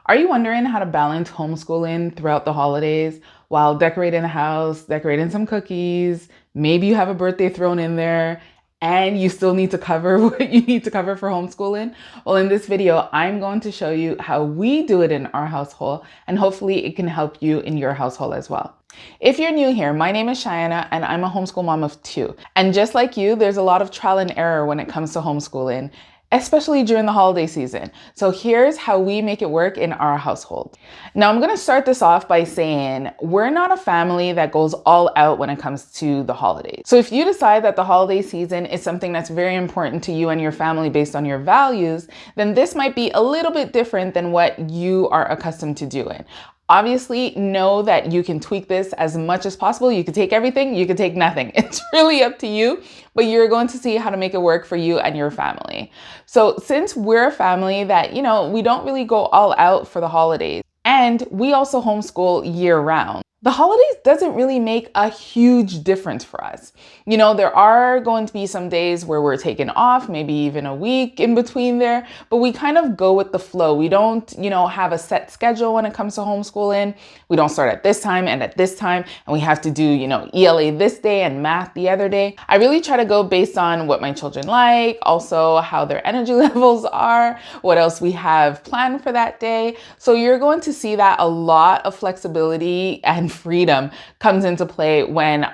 Are you wondering how to balance homeschooling throughout the holidays while decorating the house, decorating some cookies? Maybe you have a birthday thrown in there and you still need to cover what you need to cover for homeschooling. Well, in this video, I'm going to show you how we do it in our household, and hopefully it can help you in your household as well. If you're new here, my name is Cheyenne and I'm a homeschool mom of two. And just like you, there's a lot of trial and error when it comes to homeschooling, especially during the holiday season. So here's how we make it work in our household. Now, I'm going to start this off by saying we're not a family that goes all out when it comes to the holidays. So if you decide that the holiday season is something that's very important to you and your family based on your values, then this might be a little bit different than what you are accustomed to doing. Obviously, know that you can tweak this as much as possible. You could take everything, you could take nothing. It's really up to you, but you're going to see how to make it work for you and your family. So since we're a family that, we don't really go all out for the holidays, and we also homeschool year round, the holidays doesn't really make a huge difference for us. There are going to be some days where we're taking off, maybe even a week in between there, but we kind of go with the flow. We don't, have a set schedule when it comes to homeschooling. We don't start at this time and at this time, and we have to do, ELA this day and math the other day. I really try to go based on what my children like, also how their energy levels are, what else we have planned for that day. So you're going to see that a lot of flexibility and freedom comes into play when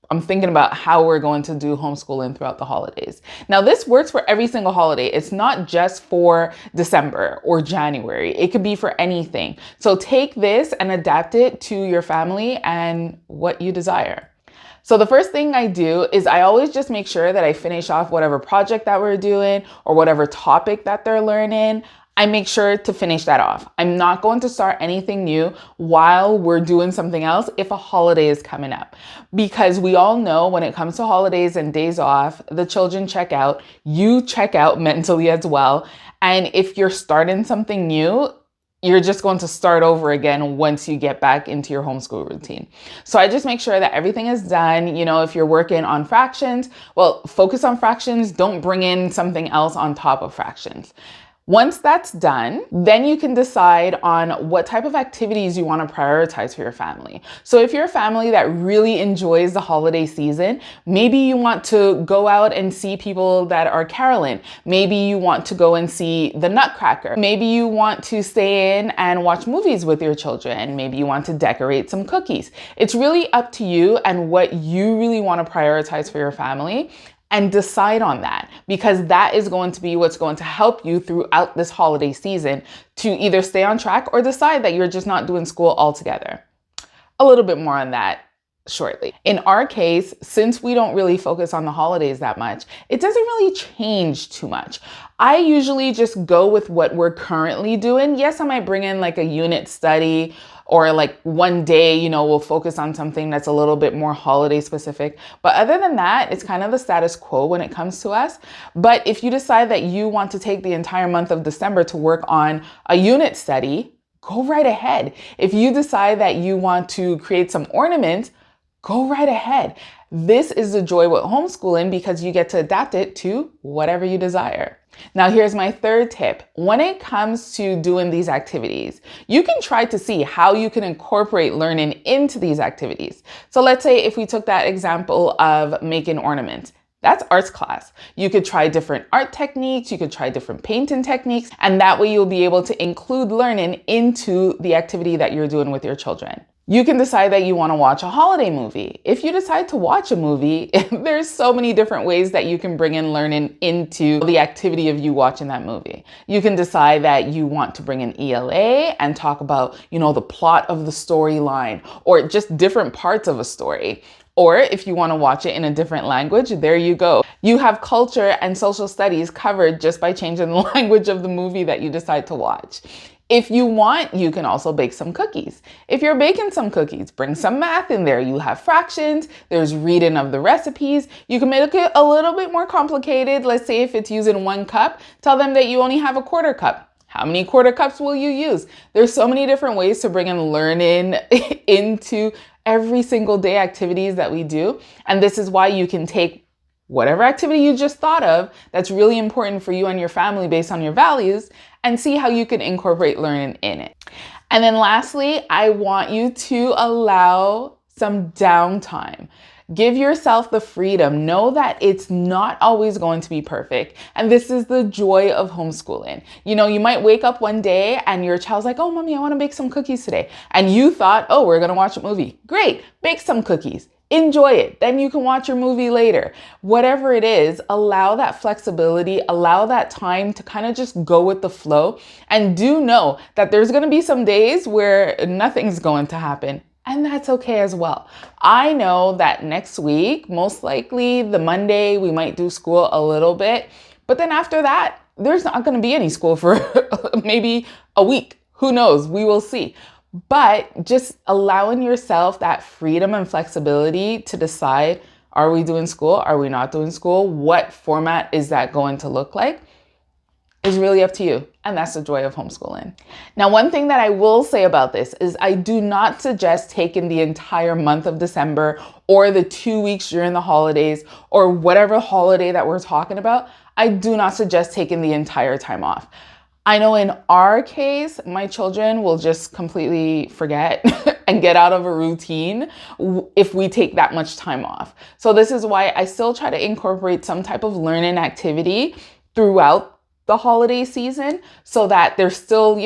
I'm thinking about how we're going to do homeschooling throughout the holidays. Now, this works for every single holiday. It's not just for December or January. It could be for anything. So take this and adapt it to your family and what you desire. So the first thing I do is I always just make sure that I finish off whatever project that we're doing or whatever topic that they're learning. I make sure to finish that off. I'm not going to start anything new while we're doing something else if a holiday is coming up. Because we all know when it comes to holidays and days off, the children check out, you check out mentally as well. And if you're starting something new, you're just going to start over again once you get back into your homeschool routine. So I just make sure that everything is done. If you're working on fractions, well, focus on fractions. Don't bring in something else on top of fractions. Once that's done, then you can decide on what type of activities you want to prioritize for your family. So if you're a family that really enjoys the holiday season, maybe you want to go out and see people that are caroling. Maybe you want to go and see the Nutcracker. Maybe you want to stay in and watch movies with your children. Maybe you want to decorate some cookies. It's really up to you and what you really want to prioritize for your family. And decide on that, because that is going to be what's going to help you throughout this holiday season to either stay on track or decide that you're just not doing school altogether. A little bit more on that shortly. In our case, since we don't really focus on the holidays that much, it doesn't really change too much. I usually just go with what we're currently doing. Yes, I might bring in like a unit study or like one day, we'll focus on something that's a little bit more holiday specific. But other than that, it's kind of the status quo when it comes to us. But if you decide that you want to take the entire month of December to work on a unit study, go right ahead. If you decide that you want to create some ornaments, go right ahead. This is the joy with homeschooling because you get to adapt it to whatever you desire. Now, here's my third tip. When it comes to doing these activities, you can try to see how you can incorporate learning into these activities. So let's say if we took that example of making ornaments, that's arts class. You could try different art techniques, you could try different painting techniques, and that way you'll be able to include learning into the activity that you're doing with your children. You can decide that you want to watch a holiday movie. If you decide to watch a movie, there's so many different ways that you can bring in learning into the activity of you watching that movie. You can decide that you want to bring in ELA and talk about, the plot of the storyline or just different parts of a story. Or if you want to watch it in a different language, there you go. You have culture and social studies covered just by changing the language of the movie that you decide to watch. If you want, you can also bake some cookies. If you're baking some cookies, bring some math in there. You have fractions, there's reading of the recipes. You can make it a little bit more complicated. Let's say if it's using 1 cup, tell them that you only have a 1/4 cup. How many 1/4 cups will you use? There's so many different ways to bring in learning into every single day activities that we do. And this is why you can take whatever activity you just thought of that's really important for you and your family based on your values, and see how you can incorporate learning in it. And then lastly, I want you to allow some downtime. Give yourself the freedom. Know that it's not always going to be perfect. And this is the joy of homeschooling. You know, you might wake up one day and your child's like, oh, mommy, I want to bake some cookies today. And you thought, oh, we're going to watch a movie. Great, bake some cookies. Enjoy it. Then you can watch your movie later. Whatever it is, allow that flexibility, allow that time to kind of just go with the flow. And do know that there's going to be some days where nothing's going to happen. And that's okay as well. I know that next week, most likely the Monday, we might do school a little bit. But then after that, there's not going to be any school for maybe a week. Who knows? We will see. But just allowing yourself that freedom and flexibility to decide, are we doing school? Are we not doing school? What format is that going to look like? Is really up to you. And that's the joy of homeschooling. Now, one thing that I will say about this is I do not suggest taking the entire month of December or the 2 weeks during the holidays or whatever holiday that we're talking about. I do not suggest taking the entire time off. I know in our case, my children will just completely forget and get out of a routine if we take that much time off. So this is why I still try to incorporate some type of learning activity throughout the holiday season so that they're still,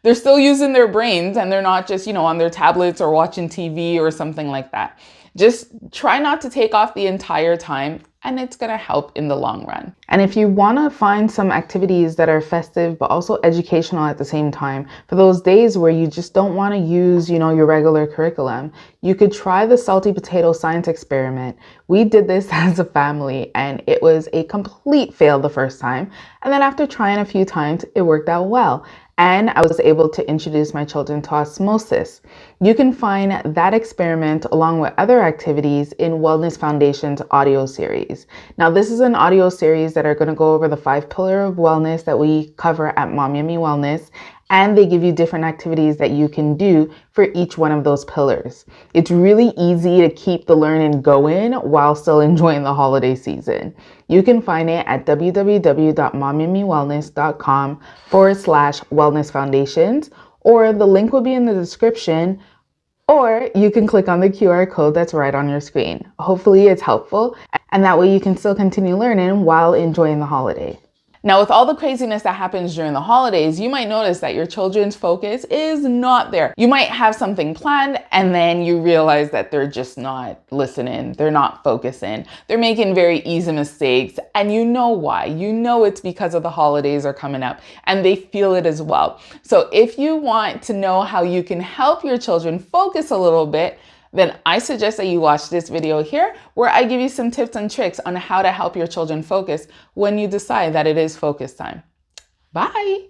they're still using their brains and they're not just, on their tablets or watching TV or something like that. Just try not to take off the entire time, and it's going to help in the long run. And if you want to find some activities that are festive but also educational at the same time, for those days where you just don't want to use, your regular curriculum, you could try the salty potato science experiment. We did this as a family and it was a complete fail the first time. And then after trying a few times, it worked out well. And I was able to introduce my children to osmosis. You can find that experiment along with other activities in Wellness Foundation's audio series. Now, this is an audio series that are going to go over the 5 pillars of wellness that we cover at mommynmewellness. And they give you different activities that you can do for each one of those pillars. It's really easy to keep the learning going while still enjoying the holiday season. You can find it at www.mommynmewellness.com/wellness foundations, or the link will be in the description, or you can click on the QR code that's right on your screen. Hopefully it's helpful, and that way you can still continue learning while enjoying the holiday. Now, with all the craziness that happens during the holidays, you might notice that your children's focus is not there. You might have something planned and then you realize that they're just not listening. They're not focusing. They're making very easy mistakes. And you know why. You know it's because of the holidays are coming up and they feel it as well. So if you want to know how you can help your children focus a little bit, then I suggest that you watch this video here where I give you some tips and tricks on how to help your children focus when you decide that it is focus time. Bye.